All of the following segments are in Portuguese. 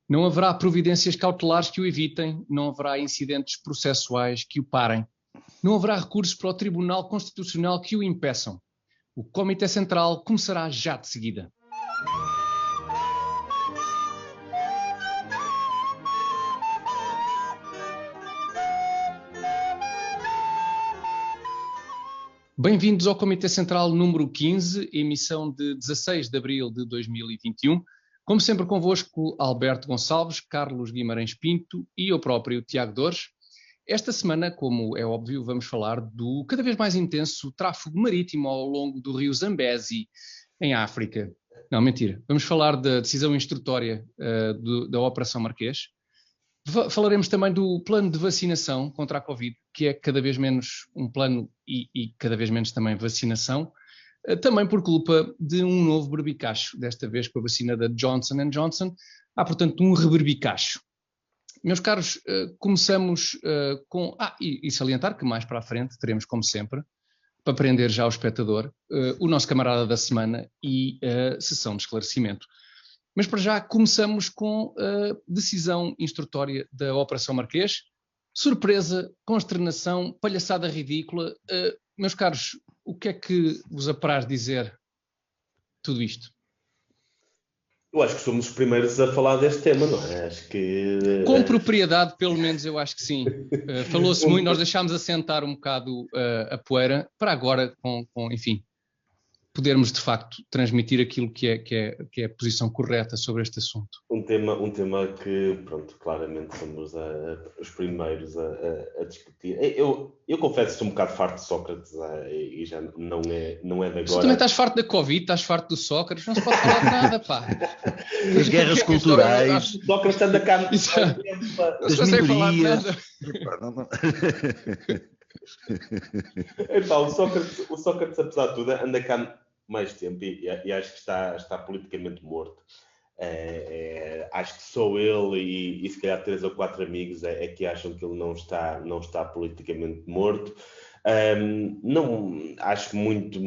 Não haverá providências cautelares que o evitem, não haverá incidentes processuais que o parem. Não haverá recursos para o Tribunal Constitucional que o impeçam. O Comitê Central começará já de seguida. Bem-vindos ao Comitê Central número 15, emissão de 16 de abril de 2021. Como sempre convosco, Alberto Gonçalves, Carlos Guimarães Pinto e eu próprio, Tiago Dores. Esta semana, como é óbvio, vamos falar do cada vez mais intenso tráfego marítimo ao longo do rio Zambezi, em África. Não, mentira. Vamos falar da decisão instrutória da Operação Marquês. Falaremos também do plano de vacinação contra a Covid, que é cada vez menos um plano e cada vez menos também vacinação, também por culpa de um novo berbicacho, desta vez com a vacina da Johnson & Johnson. Há, portanto, um reberbicacho. Meus caros, começamos com... E salientar que mais para a frente teremos, como sempre, para prender já o espectador, o nosso camarada da semana e a sessão de esclarecimento. Mas para já começamos com a decisão instrutória da Operação Marquês. Surpresa, consternação, palhaçada ridícula. Meus caros, o que é que vos apraz dizer tudo isto? Eu acho que somos os primeiros a falar deste tema, não é? Acho que... Com propriedade, pelo menos, eu acho que sim. Falou-se muito, nós deixámos assentar um bocado a poeira, para agora, enfim, podermos de facto transmitir aquilo que é a posição correta sobre este assunto. Um tema que, pronto, claramente somos os primeiros a discutir. Eu confesso que estou um bocado farto de Sócrates e já não é de agora. Tu também estás farto da Covid, estás farto do Sócrates, não se pode falar de nada, pá. Das guerras culturais. Sócrates anda cá. Não se consegue falar de nada. Então, o Sócrates, apesar de tudo, anda cá mais tempo e acho que está politicamente morto. Acho que só ele e se calhar 3 ou 4 amigos é que acham que ele não está politicamente morto. Não, acho que muito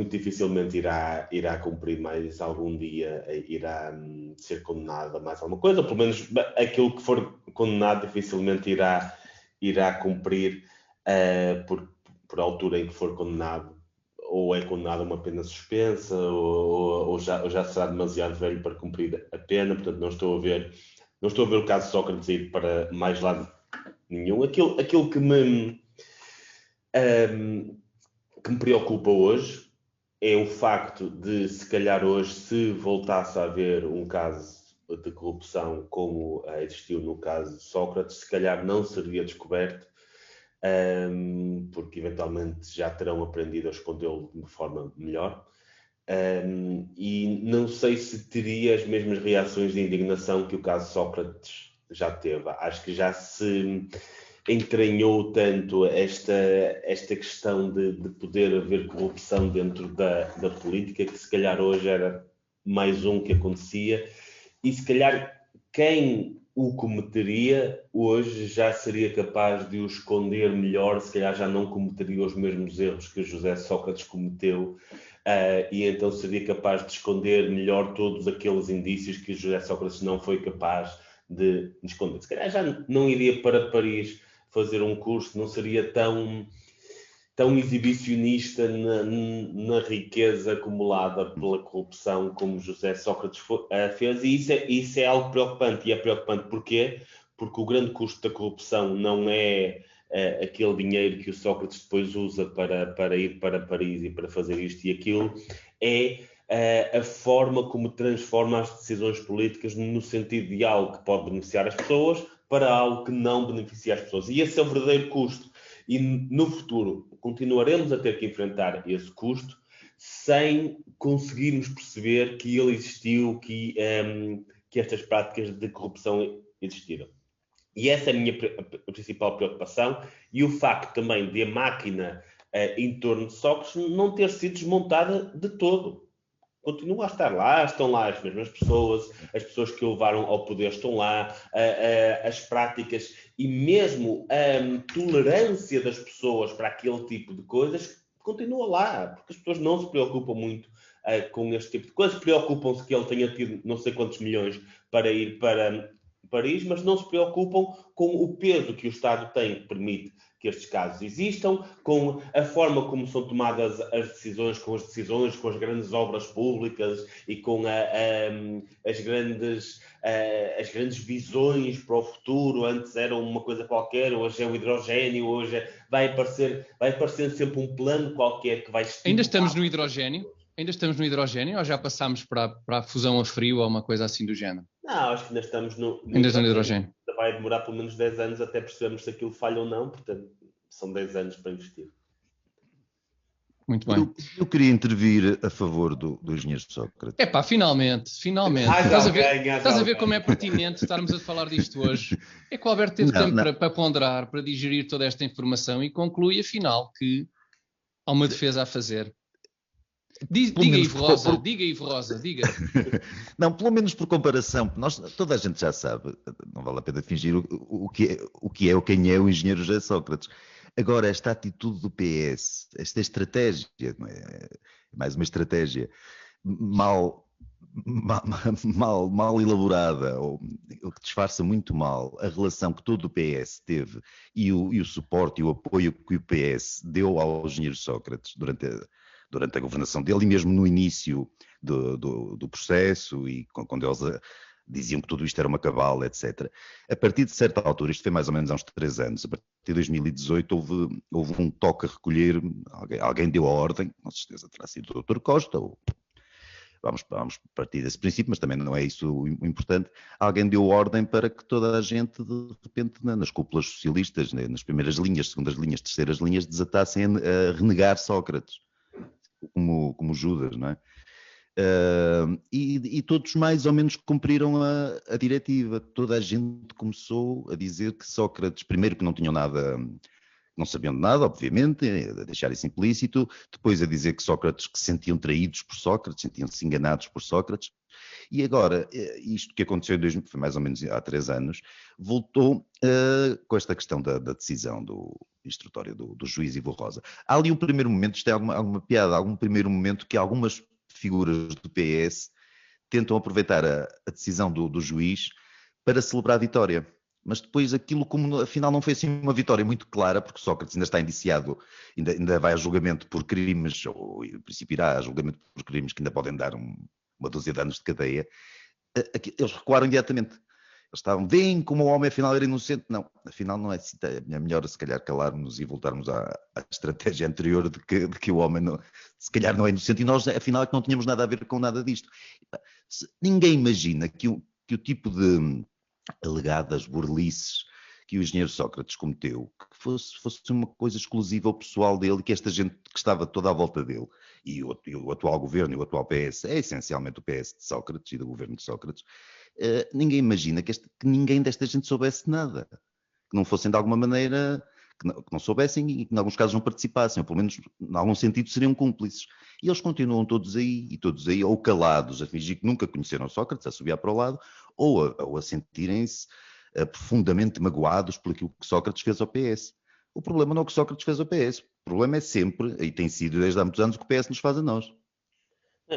dificilmente irá cumprir mais algum dia, irá ser condenado a mais alguma coisa, pelo menos aquilo que for condenado dificilmente irá cumprir por altura em que for condenado. Ou é condenado a uma pena suspensa, ou já será demasiado velho para cumprir a pena. Portanto, não estou a ver o caso de Sócrates ir para mais lado nenhum. Aquilo que me preocupa hoje é o facto de, se calhar hoje, se voltasse a haver um caso de corrupção como existiu no caso de Sócrates, se calhar não seria descoberto, porque eventualmente já terão aprendido a escondê-lo de uma forma melhor, e não sei se teria as mesmas reações de indignação que o caso Sócrates já teve. Acho que já se entranhou tanto esta questão de poder haver corrupção dentro da política, que se calhar hoje era mais um que acontecia, e se calhar quem o cometeria hoje já seria capaz de o esconder melhor, se calhar já não cometeria os mesmos erros que José Sócrates cometeu, e então seria capaz de esconder melhor todos aqueles indícios que José Sócrates não foi capaz de esconder. Se calhar já não iria para Paris fazer um curso, não seria tão exibicionista na riqueza acumulada pela corrupção como José Sócrates fez, e isso é algo preocupante. E é preocupante porquê? Porque o grande custo da corrupção não é aquele dinheiro que o Sócrates depois usa para ir para Paris e para fazer isto e aquilo, é a forma como transforma as decisões políticas no sentido de algo que pode beneficiar as pessoas para algo que não beneficia as pessoas. E esse é o verdadeiro custo. E no futuro continuaremos a ter que enfrentar esse custo sem conseguirmos perceber que ele existiu, que estas práticas de corrupção existiram. E essa é a minha principal preocupação, e o facto também de a máquina em torno de Sócrates não ter sido desmontada de todo. Continua a estar lá, estão lá as mesmas pessoas, as pessoas que o levaram ao poder estão lá, as práticas e mesmo a tolerância das pessoas para aquele tipo de coisas continua lá, porque as pessoas não se preocupam muito com este tipo de coisas. Preocupam-se que ele tenha tido não sei quantos milhões para ir para Paris, mas não se preocupam com o peso que o Estado tem, que permite que estes casos existam, com a forma como são tomadas as decisões, com as grandes obras públicas e com as grandes visões para o futuro. Antes era uma coisa qualquer, hoje é o hidrogênio, hoje vai aparecer sempre um plano qualquer que vai estimular. Ainda estamos no hidrogênio? Ainda estamos no hidrogênio ou já passámos para a fusão a frio ou uma coisa assim do género? Não, acho que ainda estamos no hidrogênio. Vai demorar pelo menos 10 anos até percebermos se aquilo falha ou não, portanto, são 10 anos para investir. Muito bem. Eu queria intervir a favor do engenheiro Sócrates. Finalmente. Estás a ver como é pertinente estarmos a falar disto hoje? É que o Alberto teve tempo para ponderar, para digerir toda esta informação e conclui, afinal, que há uma defesa a fazer. Diga, Ivo Rosa. Não, pelo menos por comparação, toda a gente já sabe, não vale a pena fingir o que é ou quem é o engenheiro José Sócrates. Agora, esta atitude do PS, esta estratégia, não é mais uma estratégia mal elaborada, ou que disfarça muito mal a relação que todo o PS teve e o suporte e o apoio que o PS deu ao engenheiro Sócrates durante a governação dele e mesmo no início do processo e quando eles diziam que tudo isto era uma cabala, etc. A partir de certa altura, isto foi mais ou menos há uns 3 anos, a partir de 2018 houve um toque a recolher, alguém deu a ordem, com certeza terá sido o Dr. Costa, ou vamos partir desse princípio, mas também não é isso o importante, alguém deu ordem para que toda a gente, de repente, nas cúpulas socialistas, nas primeiras linhas, segundas linhas, terceiras linhas, desatassem a renegar Sócrates. Como Judas, não é? E todos mais ou menos cumpriram a diretiva. Toda a gente começou a dizer que Sócrates, primeiro que não tinham nada, não sabiam de nada, obviamente, a deixar isso implícito, depois a dizer que Sócrates, que se sentiam traídos por Sócrates, sentiam-se enganados por Sócrates, e agora, isto que aconteceu foi mais ou menos há 3 anos, voltou com esta questão da decisão do instrutório do juiz Ivo Rosa. Há ali um primeiro momento, isto é alguma piada, algum primeiro momento que algumas figuras do PS tentam aproveitar a decisão do juiz para celebrar a vitória. Mas depois aquilo, como afinal não foi assim uma vitória muito clara, porque Sócrates ainda está indiciado, ainda vai a julgamento por crimes, ou em princípio irá a julgamento por crimes que ainda podem dar uma dúzia de anos de cadeia, eles recuaram imediatamente. Eles estavam, veem como o homem afinal era inocente. Não, afinal não é assim. É melhor se calhar calarmos e voltarmos à estratégia anterior de que o homem se calhar não é inocente e nós afinal é que não tínhamos nada a ver com nada disto. Ninguém imagina que o tipo de alegadas burlices que o engenheiro Sócrates cometeu, que fosse uma coisa exclusiva ao pessoal dele e que esta gente que estava toda à volta dele e o atual governo e o atual PS, é essencialmente o PS de Sócrates e do governo de Sócrates, ninguém imagina que ninguém desta gente soubesse nada, que não fossem de alguma maneira, que não soubessem e que em alguns casos não participassem, ou pelo menos em algum sentido seriam cúmplices. E eles continuam todos aí, ou calados, a fingir que nunca conheceram Sócrates, a subir para o lado, ou a sentirem-se profundamente magoados por aquilo que Sócrates fez ao PS. O problema não é o que Sócrates fez ao PS, o problema é sempre, e tem sido desde há muitos anos, o que o PS nos faz a nós.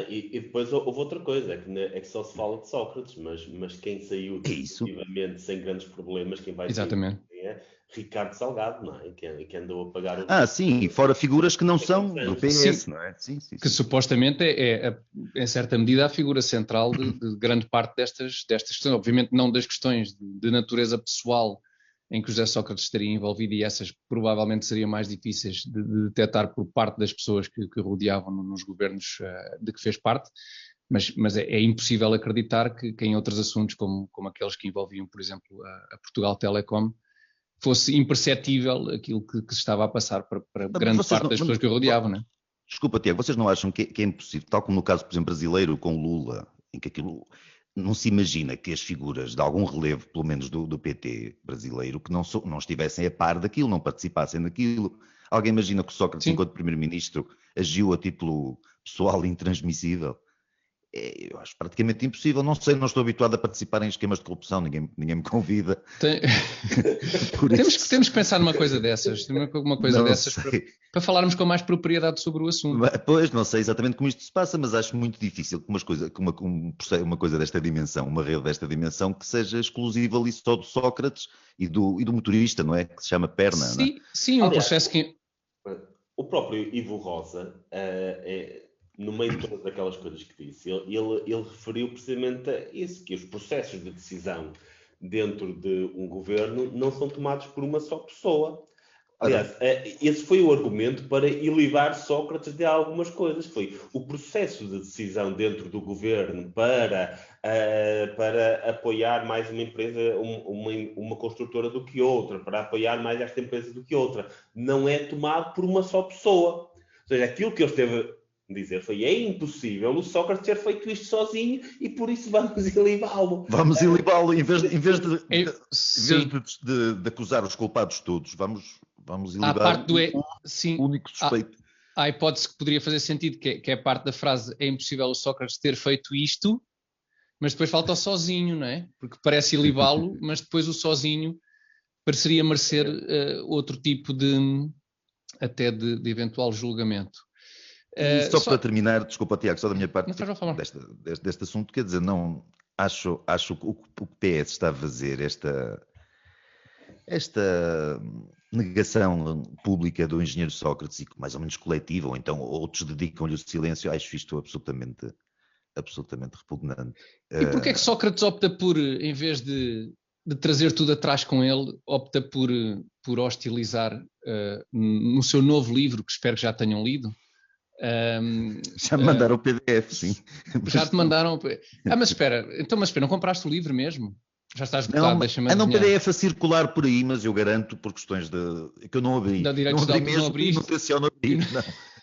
E depois houve outra coisa, é que só se fala de Sócrates, mas quem saiu definitivamente sem grandes problemas, quem vai Exatamente. sair é Ricardo Salgado, não é? Que andou a pagar o... sim, e fora figuras que não são do PS, sim, não é? Sim. Que supostamente é, em certa medida, a figura central de grande parte destas questões, obviamente não das questões de natureza pessoal em que José Sócrates estaria envolvido, e essas provavelmente seriam mais difíceis de detectar por parte das pessoas que rodeavam nos governos de que fez parte, mas é impossível acreditar que em outros assuntos, como aqueles que envolviam, por exemplo, a Portugal Telecom, fosse imperceptível aquilo que se estava a passar para grande parte das pessoas que o rodeavam, não é? Desculpa, Tiago, vocês não acham que é impossível, tal como no caso, por exemplo, brasileiro com Lula, em que aquilo... Não se imagina que as figuras de algum relevo, pelo menos do PT brasileiro, que não estivessem a par daquilo, não participassem daquilo. Alguém imagina que o Sócrates, enquanto primeiro-ministro, agiu a título pessoal intransmissível? eu acho praticamente impossível. Não sei, não estou habituado a participar em esquemas de corrupção, ninguém me convida. Temos que pensar numa coisa dessas, para falarmos com mais propriedade sobre o assunto. Pois, não sei exatamente como isto se passa, mas acho muito difícil que uma coisa desta dimensão, uma rede desta dimensão, que seja exclusiva ali só do Sócrates e do motorista, não é? Que se chama Perna, sim, não é? Sim, um processo que... O próprio Ivo Rosa, no meio de todas aquelas coisas que disse, ele referiu precisamente a isso, que os processos de decisão dentro de um governo não são tomados por uma só pessoa. Aliás, esse foi o argumento para ilivar Sócrates de algumas coisas. Foi o processo de decisão dentro do governo para apoiar mais uma empresa, uma construtora do que outra, para apoiar mais esta empresa do que outra. Não é tomado por uma só pessoa. Ou seja, aquilo que ele esteve a dizer foi: é impossível o Sócrates ter feito isto sozinho e por isso vamos ilibá-lo. Vamos ilibá-lo, em vez de acusar os culpados todos, vamos ilibar o único suspeito. Há a hipótese que poderia fazer sentido, que é a parte da frase: é impossível o Sócrates ter feito isto, mas depois falta o sozinho, não é? Porque parece ilibá-lo, mas depois o sozinho pareceria merecer outro tipo de eventual julgamento. Só para terminar, desculpa, Tiago, só da minha parte, deste assunto, quer dizer, não acho que o PS está a fazer esta negação pública do engenheiro Sócrates, e mais ou menos coletiva, ou então outros dedicam-lhe o silêncio, acho isto absolutamente repugnante. E porquê é que Sócrates opta por, em vez de trazer tudo atrás com ele, opta por hostilizar no seu novo livro, que espero que já tenham lido? Já me mandaram o PDF, sim. Já te mandaram... mas espera, não compraste o livro mesmo? Já está esgotado, deixa-me adivinhar. Não, PDF a circular por aí, mas eu garanto, por questões que eu não abri. Não abri.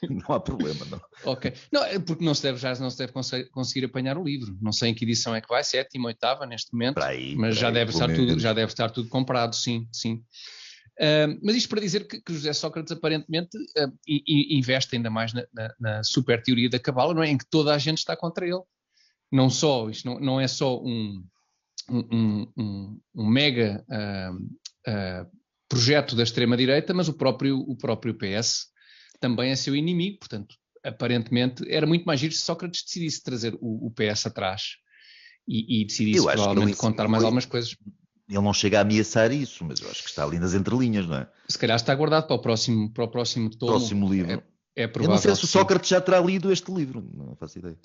Não há problema, não. Ok. Não, é porque já não se deve conseguir apanhar o livro. Não sei em que edição é que vai, 7ª, 8ª neste momento, mas já deve estar tudo comprado, sim. Mas isto para dizer que José Sócrates aparentemente investe ainda mais na super teoria da cabala, não é? Em que toda a gente está contra ele. Não só, isto não é só um mega projeto da extrema-direita, mas o próprio PS também é seu inimigo. Portanto, aparentemente era muito mais giro se Sócrates decidisse trazer o PS atrás e decidisse provavelmente contar mais algumas coisas. Ele não chega a ameaçar isso, mas eu acho que está ali nas entrelinhas, não é? Se calhar está guardado para o próximo tomo. Próximo livro. É provável. Eu não sei se o Sócrates já terá lido este livro, não faço ideia.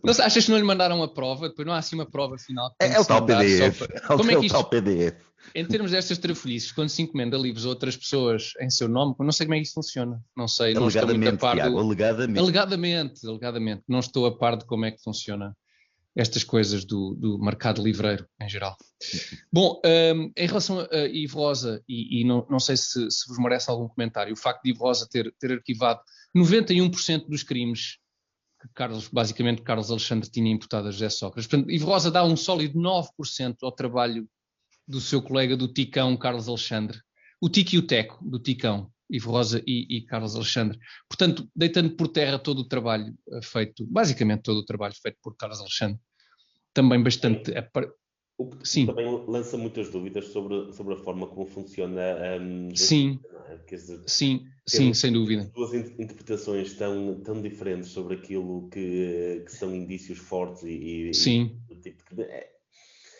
Não, achas que não lhe mandaram a prova? Depois não há assim uma prova final? É o tal PDF. Como é que isto, tal PDF. Em termos destas trafolhices, quando se encomenda livros a outras pessoas em seu nome, não sei como é que isso funciona. Não sei, não estou muito a par. Tiago, alegadamente. Não estou a par de como é que funciona estas coisas do mercado livreiro em geral. Bom, em relação a Ivo Rosa, e não sei se vos merece algum comentário, o facto de Ivo Rosa ter arquivado 91% dos crimes que Carlos Alexandre tinha imputado a José Sócrates. Portanto, Ivo Rosa dá um sólido 9% ao trabalho do seu colega do Ticão, Carlos Alexandre. O Tico e o Teco do Ticão, Ivo Rosa e Carlos Alexandre. Portanto, deitando por terra todo o trabalho feito, basicamente todo o trabalho feito por Carlos Alexandre. Também bastante... O que também lança muitas dúvidas sobre a forma como funciona sim, sim, sem dúvida. As duas interpretações tão diferentes sobre aquilo que são indícios fortes sim.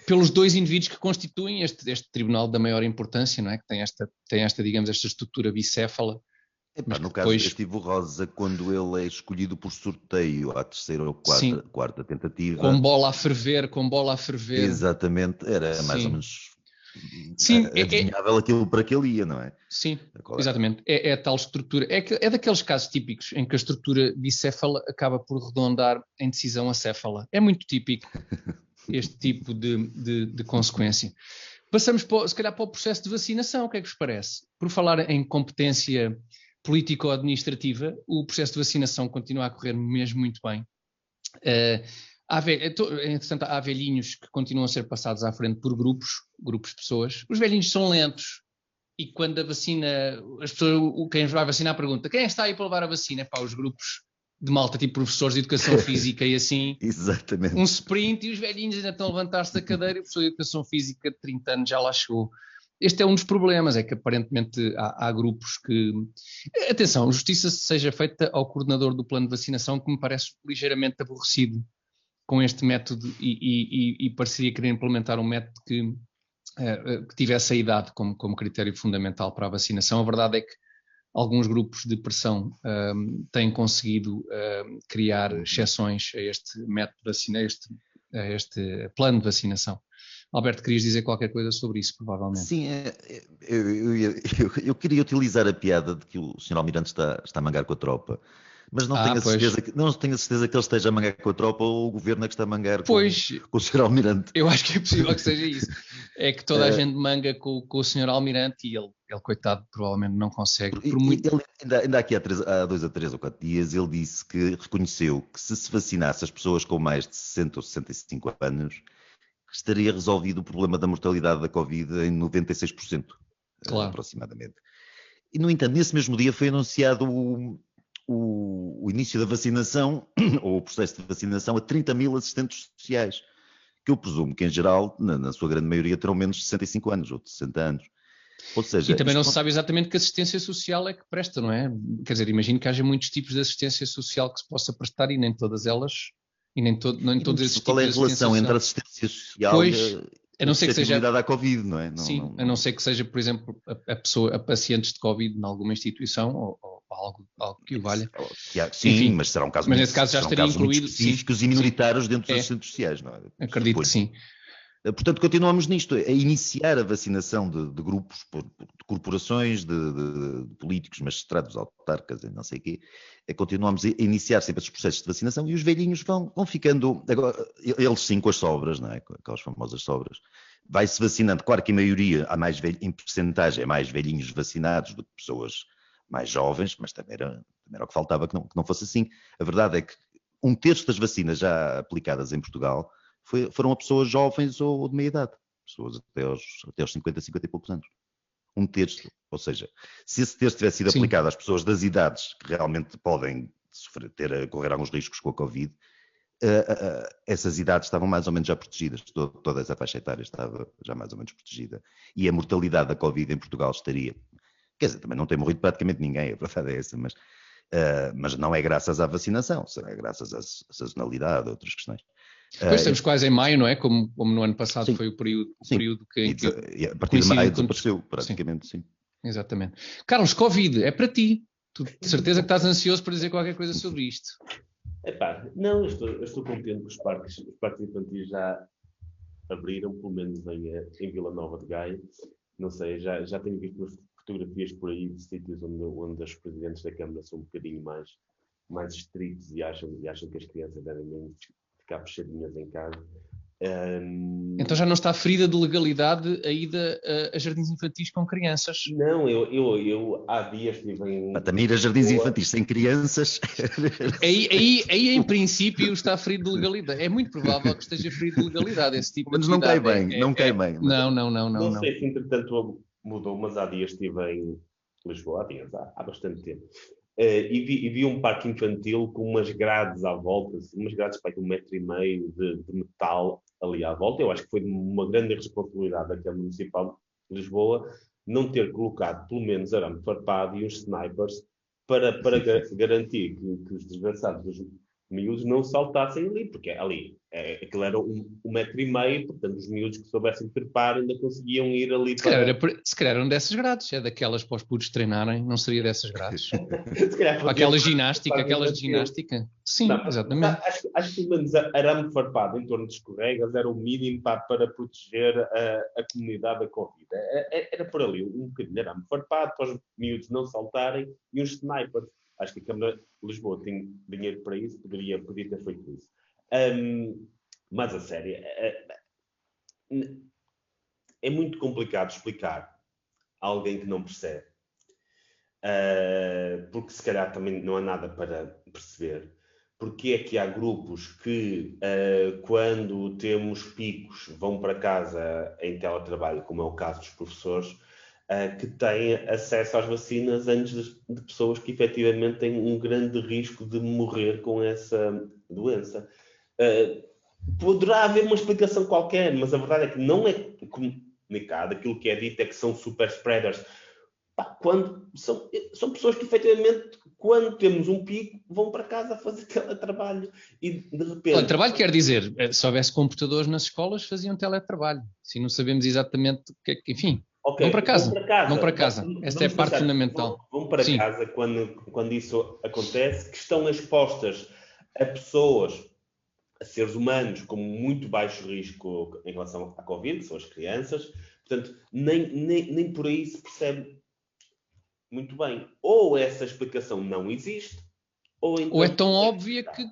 Pelos dois indivíduos que constituem este tribunal da maior importância, não é? Que tem esta, digamos, esta estrutura bicéfala. No caso deste Ivo Rosa, quando ele é escolhido por sorteio à terceira ou quarta tentativa... Com bola a ferver. Exatamente, era mais ou menos adivinhável aquilo para que ele ia, não é? Sim, exatamente. É a tal estrutura. É daqueles casos típicos em que a estrutura bicéfala acaba por redondar em decisão acéfala. É muito típico este tipo de consequência. Passamos, se calhar, para o processo de vacinação. O que é que vos parece? Por falar em competência político-administrativa, o processo de vacinação continua a correr mesmo muito bem. Entretanto, há velhinhos que continuam a ser passados à frente por grupos de pessoas. Os velhinhos são lentos e quando a vacina, quem vai vacinar pergunta: quem está aí para levar a vacina? Os grupos de malta, tipo professores de educação física e assim. Exatamente. Um sprint e os velhinhos ainda estão a levantar-se da cadeira e o professor de educação física de 30 anos já lá chegou. Este é um dos problemas, é que aparentemente há grupos que... Atenção, justiça seja feita ao coordenador do plano de vacinação, que me parece ligeiramente aborrecido com este método e pareceria querer implementar um método que tivesse a idade como critério fundamental para a vacinação. A verdade é que alguns grupos de pressão têm conseguido criar exceções a este método de vacinação, a este plano de vacinação. Alberto, querias dizer qualquer coisa sobre isso, provavelmente. Sim, eu queria utilizar a piada de que o Sr. Almirante está a mangar com a tropa, mas não tenho a certeza que ele esteja a mangar com a tropa ou o governo é que está a mangar com o Sr. Almirante. Eu acho que é possível que seja isso. É que toda a gente manga com o Sr. Almirante e ele, coitado, provavelmente não consegue. Ele, ainda aqui há 2 a 3 ou 4 dias, ele disse que reconheceu que se vacinasse as pessoas com mais de 60 ou 65 anos, estaria resolvido o problema da mortalidade da Covid em 96%, claro. Aproximadamente. E, no entanto, nesse mesmo dia foi anunciado o início da vacinação, ou o processo de vacinação, a 30 mil assistentes sociais, que eu presumo que, em geral, na sua grande maioria, terão menos de 65 anos ou de 60 anos. Ou seja, e também não se sabe exatamente que assistência social é que presta, não é? Quer dizer, imagino que haja muitos tipos de assistência social que se possa prestar e nem todas elas... E nem todos esses tipos qual é a relação entre a assistência social e a não ser que seja à Covid, não é? Sim, a não ser que seja, por exemplo, a pacientes de Covid em alguma instituição ou algo que o valha. Sim, enfim, mas será um caso, mas nesse caso já estaria incluído, específicos sim, e minoritários dentro dos centros sociais, não é? Acredito que sim. Portanto, continuamos nisto, a iniciar a vacinação de grupos, de corporações, de políticos, magistrados, autarcas, não sei o quê. Continuamos a iniciar sempre esses processos de vacinação e os velhinhos vão ficando, agora, eles sim com as sobras, não é? Com aquelas famosas sobras. Vai-se vacinando, claro que em maioria, em percentagem, há mais velhinhos vacinados do que pessoas mais jovens, mas também era o que faltava que não fosse assim. A verdade é que 1/3 das vacinas já aplicadas em Portugal foram a pessoas jovens ou de meia idade, pessoas até aos 50, 50 e poucos anos. 1/3, ou seja, se esse terço tivesse sido aplicado às pessoas das idades que realmente podem correr alguns riscos com a Covid, essas idades estavam mais ou menos já protegidas, toda essa faixa etária estava já mais ou menos protegida, e a mortalidade da Covid em Portugal estaria, quer dizer, também não tem morrido praticamente ninguém, a verdade é essa, mas não é graças à vacinação, é graças à sazonalidade, a outras questões. Depois estamos quase em maio, não é? Como no ano passado sim, foi o período que a partir de maio desapareceu, praticamente, sim. Exatamente. Carlos, Covid, é para ti. Tu de certeza que estás ansioso para dizer qualquer coisa sobre isto. Epá, não, eu estou contente que os parques infantis já abriram, pelo menos em Vila Nova de Gaia. Não sei, já tenho visto umas fotografias por aí de sítios onde os presidentes da Câmara são um bocadinho mais estritos e acham que as crianças devem ficar fechadinhas em casa. Então já não está ferida de legalidade a ida a jardins infantis com crianças? Não, eu há dias estive em... também ir a jardins infantis sem crianças... Aí em princípio está ferido de legalidade. É muito provável que esteja ferido de legalidade esse tipo de atividade. Mas não cai bem. Não. Não sei se entretanto mudou, mas há dias estive em Lisboa, há bastante tempo. E vi um parque infantil com umas grades à volta, umas grades para 1,5 metro de metal ali à volta. Eu acho que foi uma grande responsabilidade da Câmara Municipal de Lisboa não ter colocado pelo menos arame farpado e uns snipers para garantir que os desgraçados dos miúdos não saltassem ali, porque ali aquilo era 1,5 metro, portanto os miúdos que soubessem trepar ainda conseguiam ir ali se calhar eram dessas grades, é daquelas para os putos treinarem, não seria dessas grades? Aquela de ginástica? Sim, não, exatamente. Acho que pelo menos arame farpado em torno de escorregas era o mínimo para proteger a comunidade da Covid. Era por ali, um bocadinho de arame farpado para os miúdos não saltarem e uns snipers. Acho que a Câmara de Lisboa tem dinheiro para isso, podia ter feito isso. Mas a sério, é muito complicado explicar a alguém que não percebe, porque se calhar também não há nada para perceber. Porque é que há grupos que, quando temos picos, vão para casa em teletrabalho, como é o caso dos professores, que têm acesso às vacinas antes de pessoas que efetivamente têm um grande risco de morrer com essa doença. Poderá haver uma explicação qualquer, mas a verdade é que não é comunicado. Aquilo que é dito é que são super spreaders. Quando são pessoas que efetivamente, quando temos um pico, vão para casa fazer teletrabalho e de repente... Teletrabalho quer dizer, se houvesse computadores nas escolas, faziam teletrabalho. Se não sabemos exatamente o que é que... Enfim, okay, vão para casa. Vão para casa. Esta é a parte fundamental. Vão para casa quando isso acontece, que estão expostas a pessoas, a seres humanos com muito baixo risco em relação à Covid, que são as crianças. Portanto, nem por aí se percebe muito bem. Ou essa explicação não existe, ou é tão óbvia que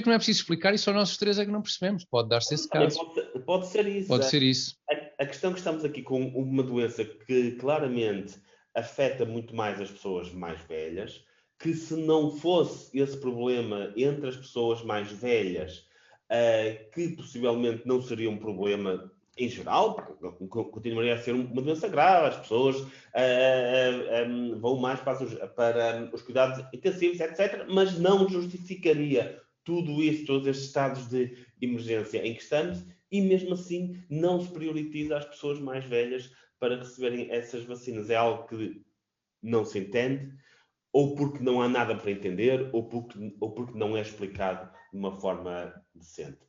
não é preciso explicar e só nós os três é que não percebemos. Pode dar-se esse caso. Pode ser isso. Pode ser isso. A questão é que estamos aqui com uma doença que claramente afeta muito mais as pessoas mais velhas, que se não fosse esse problema entre as pessoas mais velhas, que possivelmente não seria um problema em geral, continuaria a ser uma doença grave, as pessoas vão mais para os cuidados intensivos, etc., mas não justificaria tudo isso, todos estes estados de emergência em que estamos, e mesmo assim não se prioriza as pessoas mais velhas para receberem essas vacinas. É algo que não se entende, ou porque não há nada para entender, ou porque não é explicado de uma forma decente.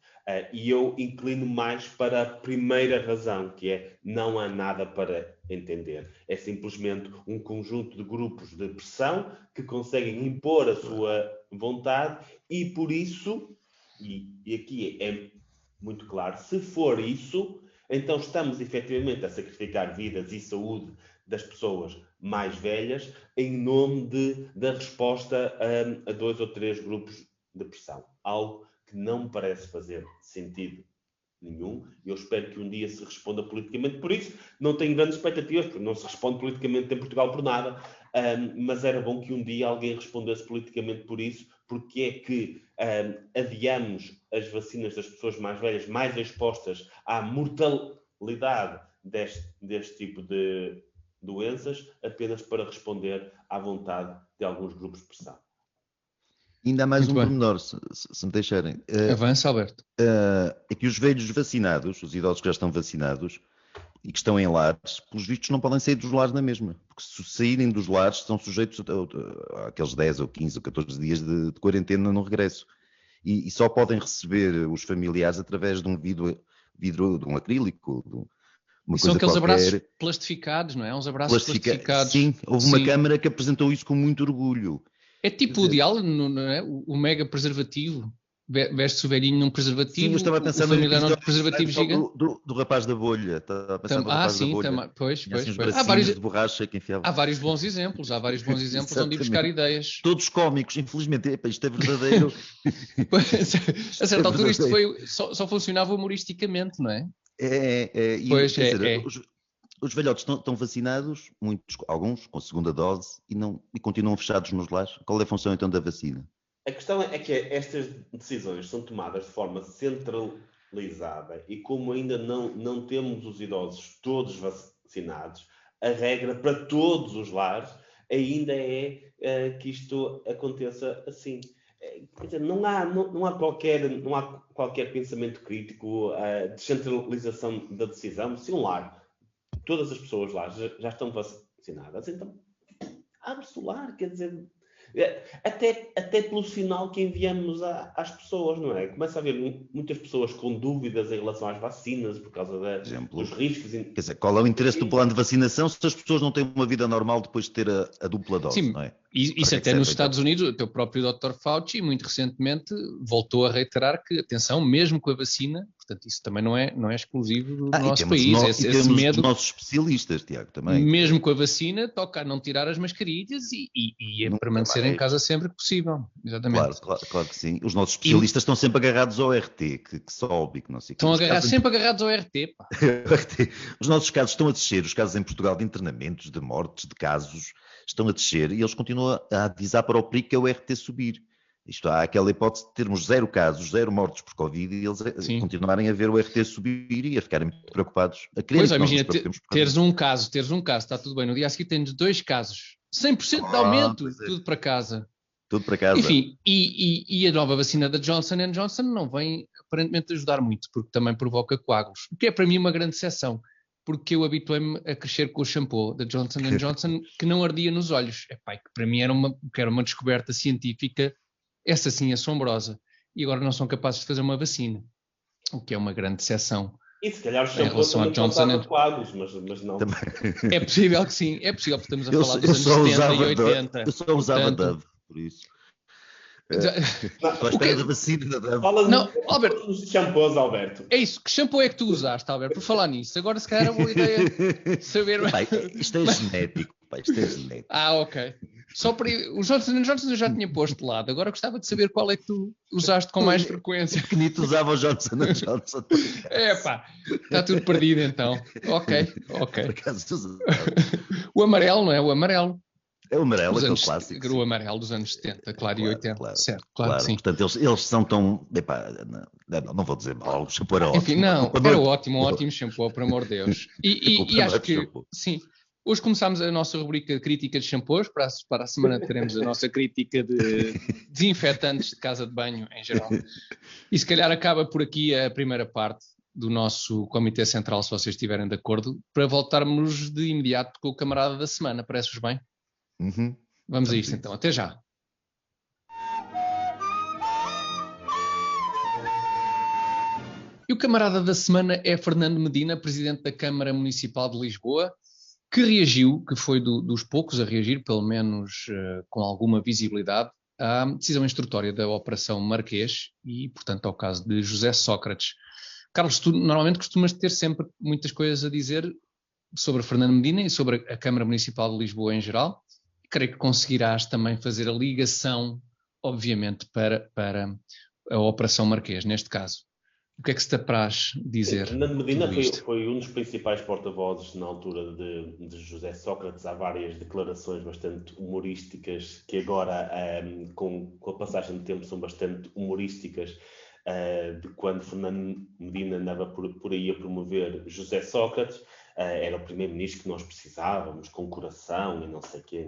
E eu inclino mais para a primeira razão, que é não há nada para entender. É simplesmente um conjunto de grupos de pressão que conseguem impor a sua vontade e por isso, e aqui é muito claro, se for isso, então estamos efetivamente a sacrificar vidas e saúde das pessoas mais velhas em nome da resposta a 2 ou 3 grupos de pressão. Algo que não me parece fazer sentido nenhum. Eu espero que um dia se responda politicamente por isso. Não tenho grandes expectativas, porque não se responde politicamente em Portugal por nada, mas era bom que um dia alguém respondesse politicamente por isso, porque é que adiamos as vacinas das pessoas mais velhas, mais expostas à mortalidade deste tipo de doenças, apenas para responder à vontade de alguns grupos de pressão. Ainda há mais pormenor, se me deixarem. Avança, Alberto. É que os velhos vacinados, os idosos que já estão vacinados e que estão em lares, pelos vistos não podem sair dos lares na mesma. Porque se saírem dos lares estão sujeitos àqueles 10 ou 15 ou 14 dias de quarentena no regresso. E só podem receber os familiares através de um vidro de um acrílico, uma coisa são aqueles qualquer. Abraços plastificados, não é? Uns abraços plastificados. Sim, houve uma câmara que apresentou isso com muito orgulho. É tipo o diálogo, não é? O mega preservativo. Veste-se o velhinho num preservativo. Sim, eu estava a pensar no preservativo gigante. Do rapaz da bolha. Estava a pensar no rapaz da bolha. Pois. Há vários de borracha que enfiava. Há vários bons exemplos onde ir buscar ideias. Todos cómicos, infelizmente. Epa, isto é verdadeiro. A certa altura isto só funcionava humoristicamente, não é? Os velhotes estão vacinados, alguns com a segunda dose e continuam fechados nos lares. Qual é a função então da vacina? A questão é que estas decisões são tomadas de forma centralizada e como ainda não temos os idosos todos vacinados, a regra para todos os lares ainda é que isto aconteça assim. Quer dizer, não há qualquer pensamento crítico, descentralização da decisão. Se um lar, todas as pessoas lá já estão vacinadas, então abre-se o lar, quer dizer, até pelo sinal que enviamos às pessoas, não é? Começa a haver muitas pessoas com dúvidas em relação às vacinas por causa dos riscos. Quer dizer, qual é o interesse do plano de vacinação se as pessoas não têm uma vida normal depois de ter a dupla dose, sim, não é? Isso até nos Estados Unidos, o teu próprio Dr. Fauci, muito recentemente, voltou a reiterar que, atenção, mesmo com a vacina, portanto, isso também não é exclusivo do nosso país. Esse medo, os nossos especialistas, Tiago, também. Mesmo com a vacina, toca a não tirar as mascarilhas e a permanecer em casa sempre que possível. Exatamente. Claro que sim. Os nossos especialistas estão sempre agarrados ao RT, que sobe, que não sei o que. Estão sempre agarrados ao RT, pá. Os nossos casos estão a descer, os casos em Portugal de internamentos, de mortes, de casos, estão a descer e eles continuam a avisar para o PRIC que é o RT subir. Isto há aquela hipótese de termos 0 casos, 0 mortos por Covid e eles continuarem a ver o RT subir e a ficarem muito preocupados. Pois, imagina, teres um caso, está tudo bem. No dia a seguir tens 2 casos, 100% de aumento, tudo para casa. Tudo para casa. Enfim, e a nova vacina da Johnson & Johnson não vem aparentemente ajudar muito, porque também provoca coágulos. O que é para mim uma grande exceção, porque eu habituei-me a crescer com o shampoo da Johnson & Johnson que não ardia nos olhos. Epá, que para mim era uma descoberta científica, essa sim assombrosa. E agora não são capazes de fazer uma vacina, o que é uma grande exceção. E se calhar o shampoo também causava coágulos, mas não. Também. É possível que sim, é possível, porque estamos a falar dos anos 70 e 80. Eu só usava Dove, por isso. Estou à espera da vacina da Dove. Não, Alberto, os shampoos, Alberto. É isso, que shampoo é que tu usaste, Alberto, por falar nisso? Agora se calhar é uma boa ideia saber. Isto é genético, isto é genético. Ok. Só para os Johnson & Johnson eu já tinha posto de lado, agora gostava de saber qual é que tu usaste com mais frequência. Pequenito usava o Johnson & Johnson. Está tudo perdido então. Ok. Por acaso, o amarelo, não é? O amarelo. É o amarelo, aquele clássico. O amarelo dos anos 70, claro, e 80. Claro, certo, claro que sim. Portanto, eles são tão... não vou dizer mal, o shampoo era ótimo. Enfim, não, era ótimo, um ótimo shampoo, por amor de Deus. E acho que, sim, hoje começámos a nossa rubrica crítica de shampoos, para a semana teremos a nossa crítica de desinfetantes de casa de banho em geral. E se calhar acaba por aqui a primeira parte do nosso Comitê Central, se vocês estiverem de acordo, para voltarmos de imediato com o camarada da semana, parece-vos bem? Uhum. Vamos a isto então, até já. E o camarada da semana é Fernando Medina, presidente da Câmara Municipal de Lisboa, que reagiu, que foi dos poucos a reagir, pelo menos com alguma visibilidade, à decisão instrutória da Operação Marquês e, portanto, ao caso de José Sócrates. Carlos, tu normalmente costumas ter sempre muitas coisas a dizer sobre Fernando Medina e sobre a Câmara Municipal de Lisboa em geral. Creio que conseguirás também fazer a ligação, obviamente, para a Operação Marquês, neste caso. O que é que se te apraz dizer? Fernando Medina foi um dos principais porta-vozes na altura de José Sócrates. Há várias declarações bastante humorísticas que agora, com a passagem do tempo, são bastante humorísticas, de quando Fernando Medina andava por aí a promover José Sócrates. Era o primeiro-ministro que nós precisávamos, com coração e não sei o quê.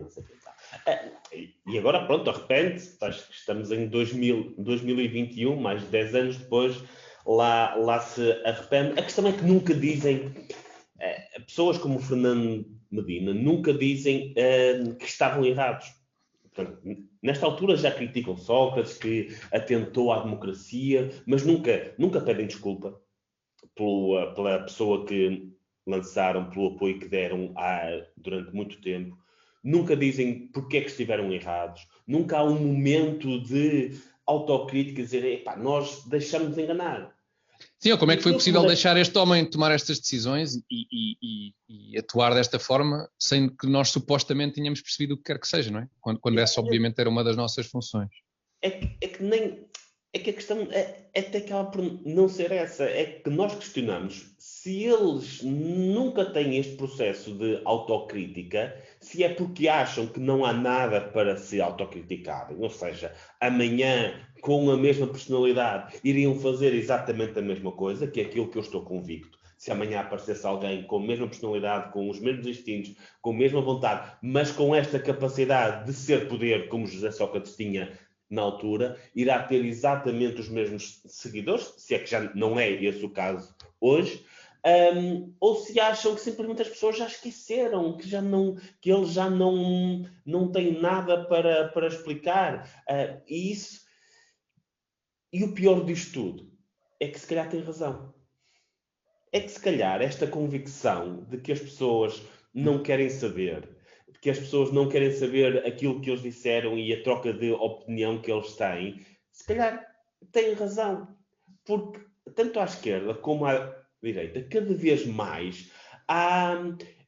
E agora, pronto, de repente, estamos em 2021, mais de 10 anos depois, lá se arrepende. A questão é que nunca dizem, pessoas como Fernando Medina, nunca dizem que estavam errados. Portanto, nesta altura já criticam Sócrates, que atentou à democracia, mas nunca pedem desculpa pela pessoa que lançaram, pelo apoio que deram durante muito tempo. Nunca dizem porque é que estiveram errados. Nunca há um momento de autocrítica, dizer, nós deixamos-nos enganar. Sim, como é que foi possível deixar este homem tomar estas decisões e atuar desta forma, sem que nós supostamente tenhamos percebido o que quer que seja, não é? Quando essa, obviamente, era uma das nossas funções. É que a questão até acaba por não ser essa. É que nós questionamos se eles nunca têm este processo de autocrítica, se é porque acham que não há nada para se autocriticarem. Ou seja, amanhã, com a mesma personalidade, iriam fazer exatamente a mesma coisa, que é aquilo que eu estou convicto. Se amanhã aparecesse alguém com a mesma personalidade, com os mesmos instintos, com a mesma vontade, mas com esta capacidade de ser poder, como José Sócrates tinha na altura, irá ter exatamente os mesmos seguidores, se é que já não é esse o caso hoje, ou se acham que simplesmente as pessoas já esqueceram, que eles já não têm nada para explicar. E o pior disto tudo é que se calhar tem razão. É que se calhar esta convicção de que as pessoas não querem saber, que as pessoas não querem saber aquilo que eles disseram e a troca de opinião que eles têm, se calhar têm razão. Porque tanto à esquerda como à direita, cada vez mais há